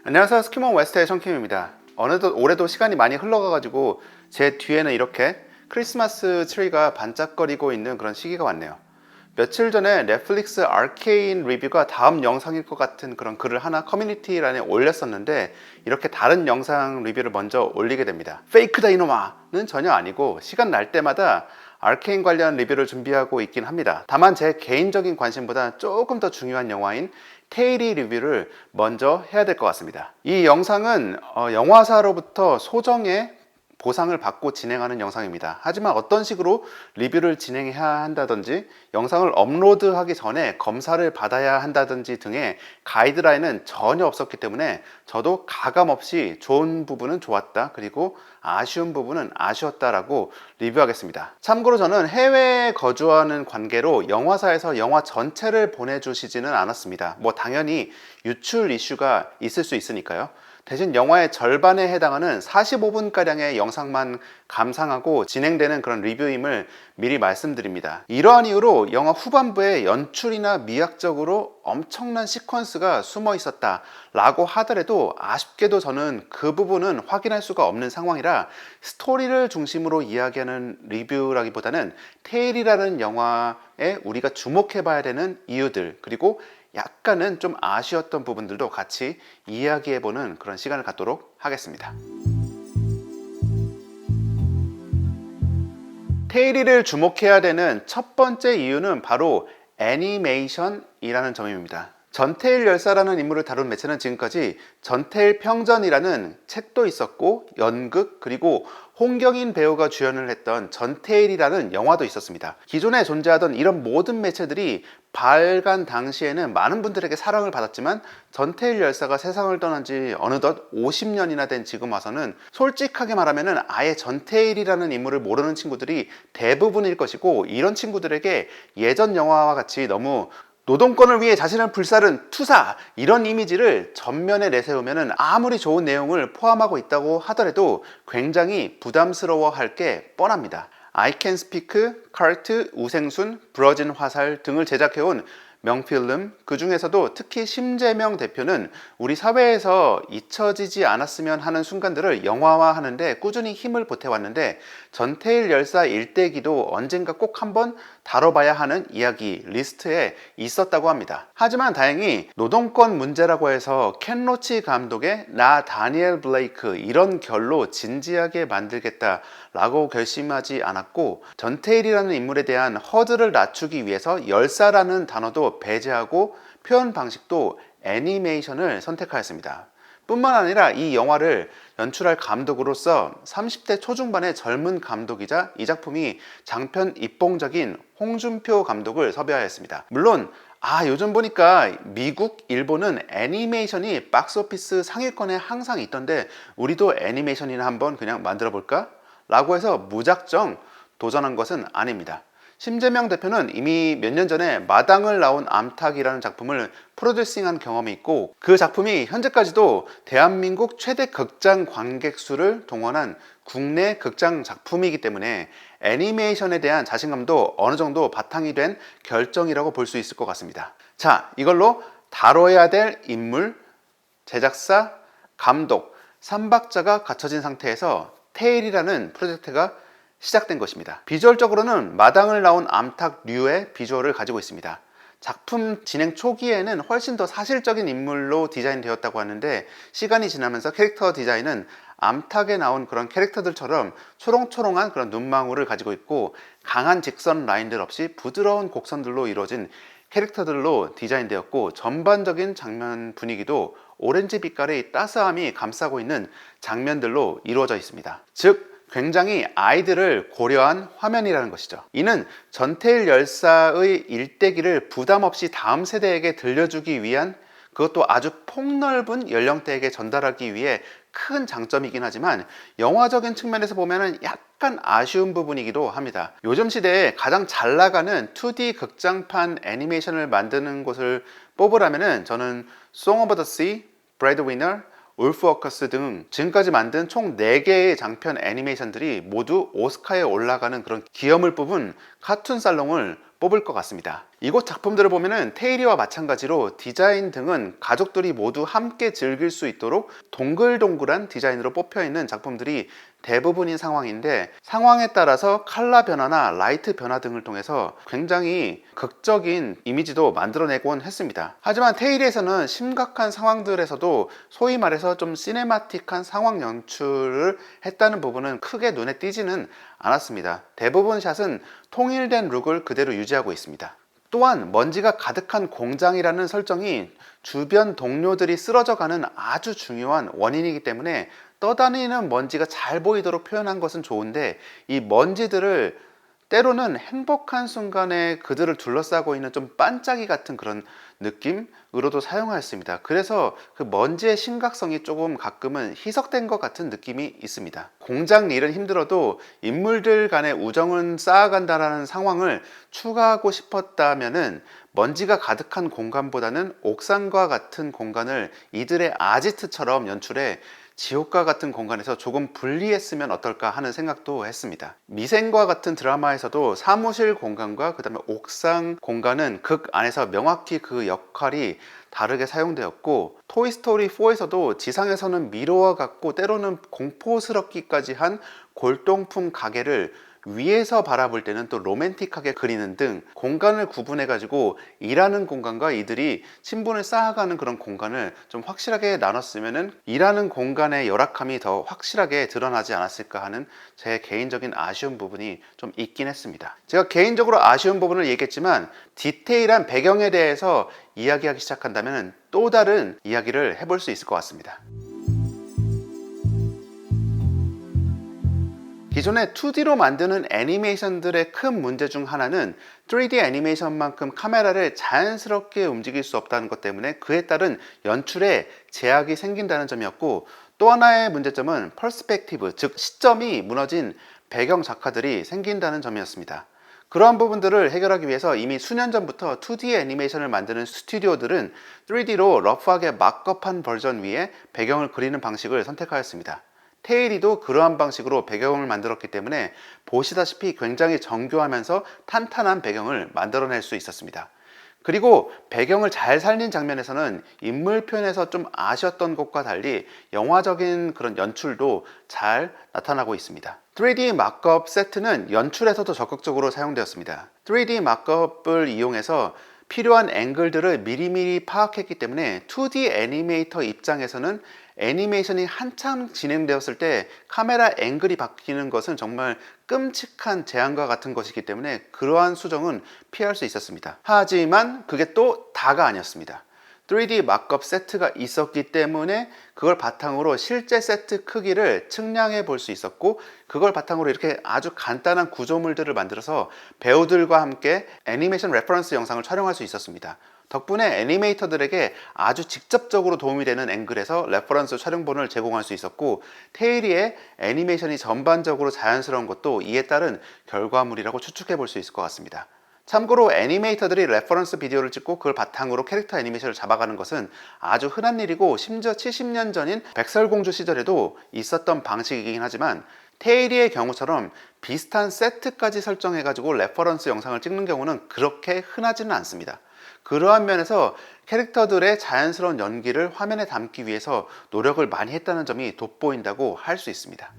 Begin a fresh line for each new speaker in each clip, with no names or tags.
안녕하세요. 스키몬 웨스트의 션킴입니다. 어느덧 올해도 시간이 많이 흘러가가지고 제 뒤에는 이렇게 크리스마스 트리가 반짝거리고 있는 그런 시기가 왔네요. 며칠 전에 넷플릭스 아케인 리뷰가 다음 영상일 것 같은 그런 글을 하나 커뮤니티란에 올렸었는데 이렇게 다른 영상 리뷰를 먼저 올리게 됩니다. 페이크다 이놈아는 전혀 아니고 시간 날 때마다 아케인 관련 리뷰를 준비하고 있긴 합니다. 다만 제 개인적인 관심보다 조금 더 중요한 영화인 테일이 리뷰를 먼저 해야 될 것 같습니다. 이 영상은 영화사로부터 소정의 보상을 받고 진행하는 영상입니다. 하지만 어떤 식으로 리뷰를 진행해야 한다든지 영상을 업로드하기 전에 검사를 받아야 한다든지 등의 가이드라인은 전혀 없었기 때문에 저도 가감없이 좋은 부분은 좋았다, 그리고 아쉬운 부분은 아쉬웠다라고 리뷰하겠습니다. 참고로 저는 해외에 거주하는 관계로 영화사에서 영화 전체를 보내주시지는 않았습니다. 뭐 당연히 유출 이슈가 있을 수 있으니까요. 대신 영화의 절반에 해당하는 45분가량의 영상만 감상하고 진행되는 그런 리뷰임을 미리 말씀드립니다. 이러한 이유로 영화 후반부에 연출이나 미학적으로 엄청난 시퀀스가 숨어 있었다 라고 하더라도 아쉽게도 저는 그 부분은 확인할 수가 없는 상황이라 스토리를 중심으로 이야기하는 리뷰라기보다는 테일이라는 영화에 우리가 주목해 봐야 되는 이유들, 그리고 약간은 좀 아쉬웠던 부분들도 같이 이야기해보는 그런 시간을 갖도록 하겠습니다. 테일이를 주목해야 되는 첫 번째 이유는 바로 애니메이션이라는 점입니다. 전태일 열사라는 인물을 다룬 매체는 지금까지 전태일 평전이라는 책도 있었고 연극, 그리고 홍경인 배우가 주연을 했던 전태일이라는 영화도 있었습니다. 기존에 존재하던 이런 모든 매체들이 발간 당시에는 많은 분들에게 사랑을 받았지만 전태일 열사가 세상을 떠난 지 어느덧 50년이나 된 지금 와서는 솔직하게 말하면 아예 전태일이라는 인물을 모르는 친구들이 대부분일 것이고, 이런 친구들에게 예전 영화와 같이 너무 노동권을 위해 자신을 불사른 투사, 이런 이미지를 전면에 내세우면 아무리 좋은 내용을 포함하고 있다고 하더라도 굉장히 부담스러워할 게 뻔합니다. I Can Speak, 카르트, 우생순, 부러진 화살 등을 제작해온 명필름, 그 중에서도 특히 심재명 대표는 우리 사회에서 잊혀지지 않았으면 하는 순간들을 영화화하는데 꾸준히 힘을 보태왔는데, 전태일 열사 일대기도 언젠가 꼭 한번 다뤄봐야 하는 이야기 리스트에 있었다고 합니다. 하지만 다행히 노동권 문제라고 해서 켄 로치 감독의 나 다니엘 블레이크 이런 결로 진지하게 만들겠다라고 결심하지 않았고, 전태일이라는 인물에 대한 허들을 낮추기 위해서 열사라는 단어도 배제하고 표현 방식도 애니메이션을 선택하였습니다. 뿐만 아니라 이 영화를 연출할 감독으로서 30대 초중반의 젊은 감독이자 이 작품이 장편 입봉작인 홍준표 감독을 섭외하였습니다. 물론 요즘 보니까 미국, 일본은 애니메이션이 박스오피스 상위권에 항상 있던데 우리도 애니메이션이나 한번 그냥 만들어 볼까? 라고 해서 무작정 도전한 것은 아닙니다. 심재명 대표는 이미 몇 년 전에 마당을 나온 암탉이라는 작품을 프로듀싱한 경험이 있고, 그 작품이 현재까지도 대한민국 최대 극장 관객 수를 동원한 국내 극장 작품이기 때문에 애니메이션에 대한 자신감도 어느 정도 바탕이 된 결정이라고 볼 수 있을 것 같습니다. 자, 이걸로 다뤄야 될 인물, 제작사, 감독, 3박자가 갖춰진 상태에서 테일이라는 프로젝트가 시작된 것입니다. 비주얼적으로는 마당을 나온 암탉류의 비주얼을 가지고 있습니다. 작품 진행 초기에는 훨씬 더 사실적인 인물로 디자인되었다고 하는데, 시간이 지나면서 캐릭터 디자인은 암탉에 나온 그런 캐릭터들처럼 초롱초롱한 그런 눈망울을 가지고 있고, 강한 직선 라인들 없이 부드러운 곡선들로 이루어진 캐릭터들로 디자인되었고, 전반적인 장면 분위기도 오렌지 빛깔의 따스함이 감싸고 있는 장면들로 이루어져 있습니다. 즉 굉장히 아이들을 고려한 화면이라는 것이죠. 이는 전태일 열사의 일대기를 부담 없이 다음 세대에게 들려주기 위한, 그것도 아주 폭넓은 연령대에게 전달하기 위해 큰 장점이긴 하지만 영화적인 측면에서 보면 약간 아쉬운 부분이기도 합니다. 요즘 시대에 가장 잘 나가는 2D 극장판 애니메이션을 만드는 곳을 뽑으라면 저는 Song of the Sea, Breadwinner, 울프워커스 등 지금까지 만든 총 4개의 장편 애니메이션들이 모두 오스카에 올라가는 그런 기염을 뽑은 카툰 살롱을 뽑을 것 같습니다. 이곳 작품들을 보면은 테일이와 마찬가지로 디자인 등은 가족들이 모두 함께 즐길 수 있도록 동글동글한 디자인으로 뽑혀 있는 작품들이 대부분인 상황인데, 상황에 따라서 컬러 변화나 라이트 변화 등을 통해서 굉장히 극적인 이미지도 만들어내곤 했습니다. 하지만 테일에서는 심각한 상황들에서도 소위 말해서 좀 시네마틱한 상황 연출을 했다는 부분은 크게 눈에 띄지는 않았습니다. 대부분 샷은 통일된 룩을 그대로 유지하고 있습니다. 또한 먼지가 가득한 공장이라는 설정이 주변 동료들이 쓰러져가는 아주 중요한 원인이기 때문에 떠다니는 먼지가 잘 보이도록 표현한 것은 좋은데, 이 먼지들을 때로는 행복한 순간에 그들을 둘러싸고 있는 좀 반짝이 같은 그런 느낌으로도 사용하였습니다. 그래서 그 먼지의 심각성이 조금 가끔은 희석된 것 같은 느낌이 있습니다. 공장 일은 힘들어도 인물들 간의 우정은 쌓아간다라는 상황을 추가하고 싶었다면은 먼지가 가득한 공간보다는 옥상과 같은 공간을 이들의 아지트처럼 연출해 지옥과 같은 공간에서 조금 분리했으면 어떨까 하는 생각도 했습니다. 미생과 같은 드라마에서도 사무실 공간과 그 다음에 옥상 공간은 극 안에서 명확히 그 역할이 다르게 사용되었고, 토이스토리 4에서도 지상에서는 미로와 같고 때로는 공포스럽기까지 한 골동품 가게를 위에서 바라볼 때는 또 로맨틱하게 그리는 등 공간을 구분해 가지고 일하는 공간과 이들이 친분을 쌓아가는 그런 공간을 좀 확실하게 나눴으면은 일하는 공간의 열악함이 더 확실하게 드러나지 않았을까 하는 제 개인적인 아쉬운 부분이 좀 있긴 했습니다. 제가 개인적으로 아쉬운 부분을 얘기했지만 디테일한 배경에 대해서 이야기하기 시작한다면 또 다른 이야기를 해볼 수 있을 것 같습니다. 기존의 2D로 만드는 애니메이션들의 큰 문제 중 하나는 3D 애니메이션만큼 카메라를 자연스럽게 움직일 수 없다는 것 때문에 그에 따른 연출에 제약이 생긴다는 점이었고, 또 하나의 문제점은 퍼스펙티브, 즉 시점이 무너진 배경 작화들이 생긴다는 점이었습니다. 그러한 부분들을 해결하기 위해서 이미 수년 전부터 2D 애니메이션을 만드는 스튜디오들은 3D로 러프하게 마크업한 버전 위에 배경을 그리는 방식을 선택하였습니다. 테일이도 그러한 방식으로 배경을 만들었기 때문에 보시다시피 굉장히 정교하면서 탄탄한 배경을 만들어낼 수 있었습니다. 그리고 배경을 잘 살린 장면에서는 인물 표현에서 좀 아쉬웠던 것과 달리 영화적인 그런 연출도 잘 나타나고 있습니다. 3D 마크업 세트는 연출에서도 적극적으로 사용되었습니다. 3D 마크업을 이용해서 필요한 앵글들을 미리미리 파악했기 때문에 2D 애니메이터 입장에서는 애니메이션이 한참 진행되었을 때 카메라 앵글이 바뀌는 것은 정말 끔찍한 재앙과 같은 것이기 때문에 그러한 수정은 피할 수 있었습니다. 하지만 그게 또 다가 아니었습니다. 3D 마크업 세트가 있었기 때문에 그걸 바탕으로 실제 세트 크기를 측량해 볼 수 있었고, 그걸 바탕으로 이렇게 아주 간단한 구조물들을 만들어서 배우들과 함께 애니메이션 레퍼런스 영상을 촬영할 수 있었습니다. 덕분에 애니메이터들에게 아주 직접적으로 도움이 되는 앵글에서 레퍼런스 촬영본을 제공할 수 있었고, 테일리의 애니메이션이 전반적으로 자연스러운 것도 이에 따른 결과물이라고 추측해 볼 수 있을 것 같습니다. 참고로 애니메이터들이 레퍼런스 비디오를 찍고 그걸 바탕으로 캐릭터 애니메이션을 잡아가는 것은 아주 흔한 일이고, 심지어 70년 전인 백설공주 시절에도 있었던 방식이긴 하지만 테일리의 경우처럼 비슷한 세트까지 설정해가지고 레퍼런스 영상을 찍는 경우는 그렇게 흔하지는 않습니다. 그러한 면에서 캐릭터들의 자연스러운 연기를 화면에 담기 위해서 노력을 많이 했다는 점이 돋보인다고 할 수 있습니다.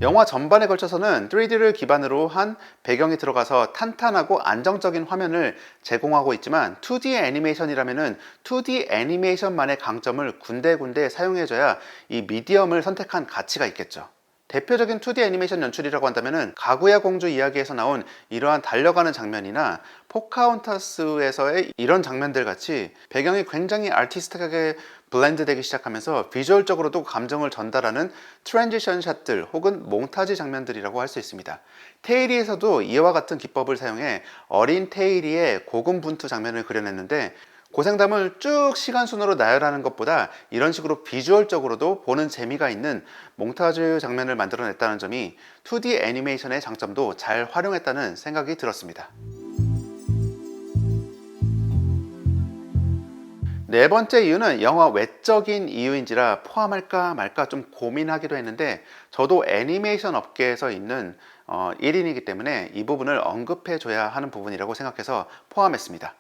영화 전반에 걸쳐서는 3D를 기반으로 한 배경이 들어가서 탄탄하고 안정적인 화면을 제공하고 있지만 2D 애니메이션이라면 2D 애니메이션만의 강점을 군데군데 사용해줘야 이 미디엄을 선택한 가치가 있겠죠. 대표적인 2D 애니메이션 연출이라고 한다면 가구야 공주 이야기에서 나온 이러한 달려가는 장면이나 포카혼타스에서의 이런 장면들 같이 배경이 굉장히 아티스틱하게 블렌드 되기 시작하면서 비주얼적으로도 감정을 전달하는 트랜지션 샷들 혹은 몽타지 장면들이라고 할 수 있습니다. 테일리에서도 이와 같은 기법을 사용해 어린 테일리의 고군분투 장면을 그려냈는데, 고생담을 쭉 시간순으로 나열하는 것보다 이런 식으로 비주얼적으로도 보는 재미가 있는 몽타주 장면을 만들어냈다는 점이 2D 애니메이션의 장점도 잘 활용했다는 생각이 들었습니다. 네 번째 이유는 영화 외적인 이유인지라 포함할까 말까 좀 고민하기도 했는데 저도 애니메이션 업계에서 있는 1인이기 때문에 이 부분을 언급해 줘야 하는 부분이라고 생각해서 포함했습니다.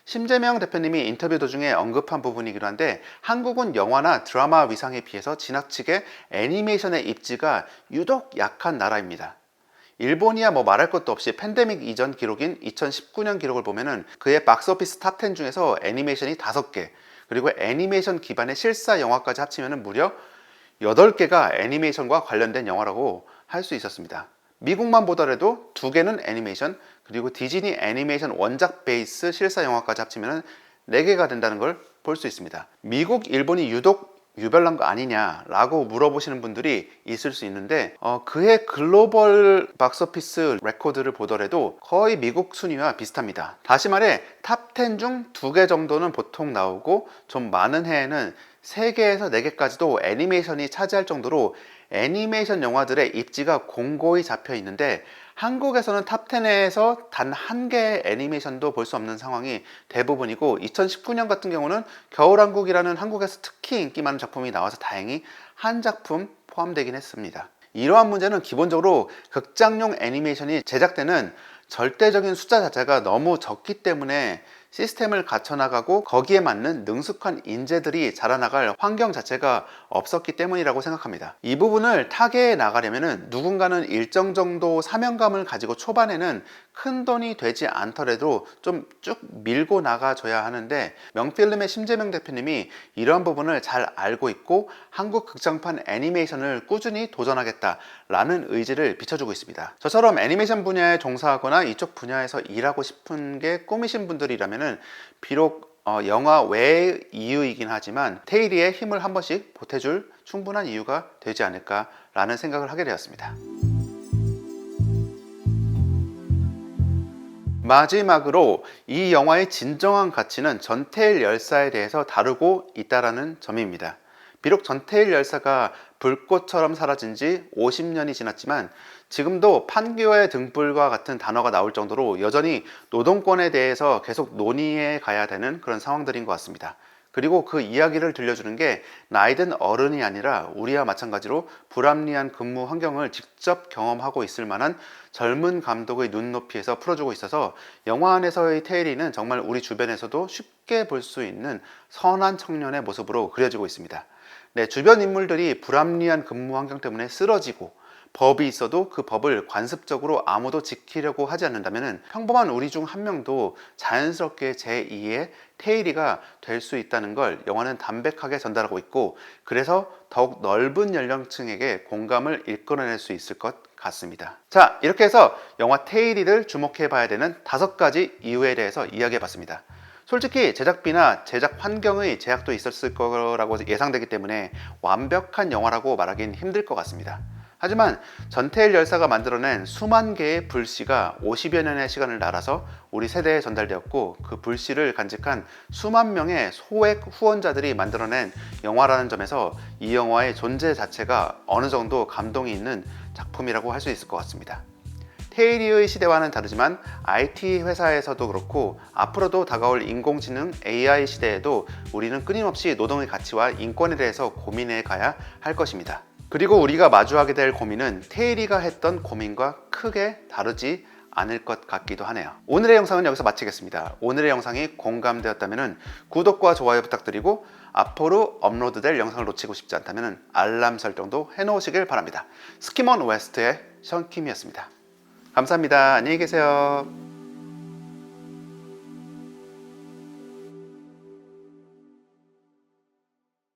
심재명 대표님이 인터뷰 도중에 언급한 부분이기도 한데 한국은 영화나 드라마 위상에 비해서 지나치게 애니메이션의 입지가 유독 약한 나라입니다. 일본이야 뭐 말할 것도 없이 팬데믹 이전 기록인 2019년 기록을 보면은 그의 박스오피스 탑 10 중에서 애니메이션이 5개, 그리고 애니메이션 기반의 실사 영화까지 합치면은 무려 8개가 애니메이션과 관련된 영화라고 할 수 있었습니다. 미국만 보더라도 2개는 애니메이션, 그리고 디즈니 애니메이션 원작 베이스 실사 영화까지 합치면은 4개가 된다는 걸 볼 수 있습니다. 미국, 일본이 유독 유별난 거 아니냐라고 물어보시는 분들이 있을 수 있는데 그의 글로벌 박스오피스 레코드를 보더라도 거의 미국 순위와 비슷합니다. 다시 말해 탑 10 중 2개 정도는 보통 나오고 좀 많은 해에는 3개에서 4개까지도 애니메이션이 차지할 정도로 애니메이션 영화들의 입지가 공고히 잡혀 있는데 한국에서는 탑 10에서 단 1개의 애니메이션도 볼 수 없는 상황이 대부분이고 2019년 같은 경우는 겨울왕국이라는 한국에서 특히 인기 많은 작품이 나와서 다행히 한 작품 포함되긴 했습니다. 이러한 문제는 기본적으로 극장용 애니메이션이 제작되는 절대적인 숫자 자체가 너무 적기 때문에 시스템을 갖춰나가고 거기에 맞는 능숙한 인재들이 자라나갈 환경 자체가 없었기 때문이라고 생각합니다. 이 부분을 타개해 나가려면 누군가는 일정 정도 사명감을 가지고 초반에는 큰 돈이 되지 않더라도 좀 쭉 밀고 나가줘야 하는데 명필름의 심재명 대표님이 이런 부분을 잘 알고 있고 한국 극장판 애니메이션을 꾸준히 도전하겠다라는 의지를 비춰주고 있습니다. 저처럼 애니메이션 분야에 종사하거나 이쪽 분야에서 일하고 싶은 게 꿈이신 분들이라면 비록 영화 외의 이유이긴 하지만 테일리의 힘을 한 번씩 보태줄 충분한 이유가 되지 않을까라는 생각을 하게 되었습니다. 마지막으로 이 영화의 진정한 가치는 전태일 열사에 대해서 다루고 있다는 점입니다. 비록 전태일 열사가 불꽃처럼 사라진 지 50년이 지났지만 지금도 판교의 등불과 같은 단어가 나올 정도로 여전히 노동권에 대해서 계속 논의해 가야 되는 그런 상황들인 것 같습니다. 그리고 그 이야기를 들려주는 게 나이든 어른이 아니라 우리와 마찬가지로 불합리한 근무 환경을 직접 경험하고 있을 만한 젊은 감독의 눈높이에서 풀어주고 있어서 영화 안에서의 테일리는 정말 우리 주변에서도 쉽게 볼 수 있는 선한 청년의 모습으로 그려지고 있습니다. 네, 주변 인물들이 불합리한 근무 환경 때문에 쓰러지고 법이 있어도 그 법을 관습적으로 아무도 지키려고 하지 않는다면 평범한 우리 중 한 명도 자연스럽게 제2의 테일리가 될 수 있다는 걸 영화는 담백하게 전달하고 있고 그래서 더욱 넓은 연령층에게 공감을 이끌어낼 수 있을 것 같습니다. 자, 이렇게 해서 영화 테일리를 주목해 봐야 되는 5가지 이유에 대해서 이야기해 봤습니다. 솔직히 제작비나 제작 환경의 제약도 있었을 거라고 예상되기 때문에 완벽한 영화라고 말하기는 힘들 것 같습니다. 하지만 전태일 열사가 만들어낸 수만 개의 불씨가 50여 년의 시간을 날아서 우리 세대에 전달되었고 그 불씨를 간직한 수만 명의 소액 후원자들이 만들어낸 영화라는 점에서 이 영화의 존재 자체가 어느 정도 감동이 있는 작품이라고 할 수 있을 것 같습니다. 테일리의 시대와는 다르지만 IT 회사에서도 그렇고 앞으로도 다가올 인공지능 AI 시대에도 우리는 끊임없이 노동의 가치와 인권에 대해서 고민해 가야 할 것입니다. 그리고 우리가 마주하게 될 고민은 테일리가 했던 고민과 크게 다르지 않을 것 같기도 하네요. 오늘의 영상은 여기서 마치겠습니다. 오늘의 영상이 공감되었다면 구독과 좋아요 부탁드리고 앞으로 업로드될 영상을 놓치고 싶지 않다면 알람 설정도 해놓으시길 바랍니다. 스키먼 웨스트의 션킴이었습니다. 감사합니다. 안녕히 계세요.